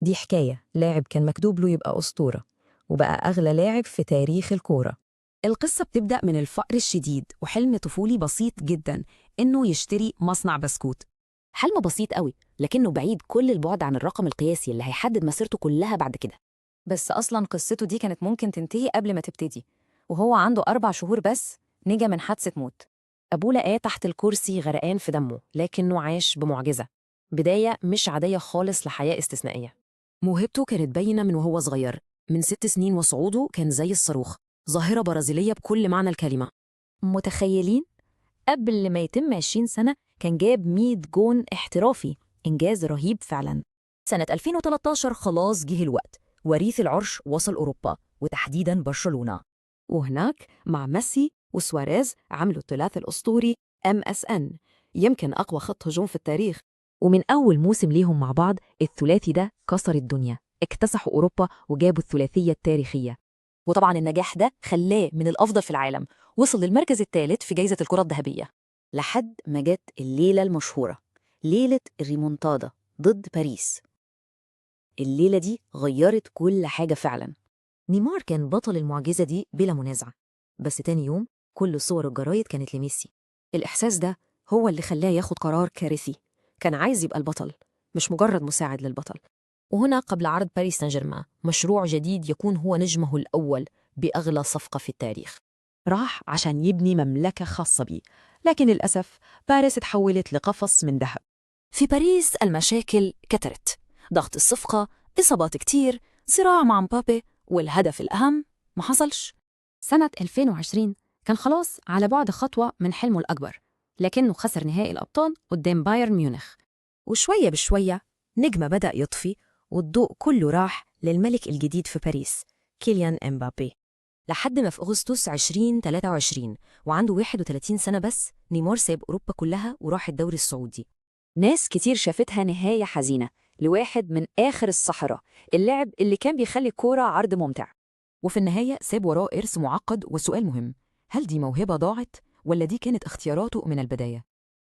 دي حكاية لاعب كان مكتوب له يبقى أسطورة، وبقى أغلى لاعب في تاريخ الكورة. القصة بتبدأ من الفقر الشديد وحلم طفولي بسيط جدا إنه يشتري مصنع بسكوت. حلم بسيط قوي، لكنه بعيد كل البعد عن الرقم القياسي اللي هيحدد مسيرته كلها بعد كده. بس أصلا قصته دي كانت ممكن تنتهي قبل ما تبتدي، وهو عنده 4 شهور بس نجا من حادثة موت. أبوه لقاه تحت الكرسي غرقان في دمه، لكنه عاش بمعجزة، بداية مش عادية خالص لحياة استثنائية. موهبته كانت باينة من وهو صغير، من 6 سنين وصعوده كان زي الصاروخ، ظاهرة برازيلية بكل معنى الكلمة. متخيلين؟ قبل ما يتم 20 سنة كان جاب 100 جون احترافي، إنجاز رهيب فعلا. سنة 2013 خلاص جه الوقت، وريث العرش وصل أوروبا وتحديداً برشلونة، وهناك مع ميسي وسواريز عملوا الثلاث الأسطوري MSN، يمكن أقوى خط هجوم في التاريخ. ومن أول موسم ليهم مع بعض الثلاثي ده كسر الدنيا، اكتسحوا أوروبا وجابوا الثلاثية التاريخية. وطبعا النجاح ده خلاه من الأفضل في العالم، وصل للمركز الثالث في جائزة الكرة الذهبية. لحد ما جت الليلة المشهورة، ليلة الريمونتادا ضد باريس. الليلة دي غيرت كل حاجة فعلا. نيمار كان بطل المعجزة دي بلا منازع، بس تاني يوم كل صور الجرايد كانت لميسي. الإحساس ده هو اللي خلاه ياخد قرار كارثي، كان عايز يبقى البطل مش مجرد مساعد للبطل. وهنا قبل عرض باريس سان جيرمان مشروع جديد يكون هو نجمه الأول بأغلى صفقة في التاريخ. راح عشان يبني مملكة خاصة بيه، لكن للأسف باريس تحولت لقفص من ذهب. في باريس المشاكل كترت، ضغط الصفقة، إصابات كتير، صراع مع مبابي، والهدف الأهم ما حصلش. سنة 2020 كان خلاص على بعد خطوة من حلمه الأكبر، لكنه خسر نهائي الأبطال قدام بايرن ميونخ. وشوية بشوية نجمة بدأ يطفي، والضوء كله راح للملك الجديد في باريس، كيليان إمبابي. لحد ما في أغسطس 2023 وعنده 31 سنة بس، نيمار ساب أوروبا كلها وراح الدوري السعودي. ناس كتير شافتها نهاية حزينة لواحد من آخر السحرة، اللاعب اللي كان بيخلي الكورة عرض ممتع. وفي النهاية ساب وراه إرث معقد، وسؤال مهم: هل دي موهبة ضاعت ولا دي كانت اختياراته من البداية؟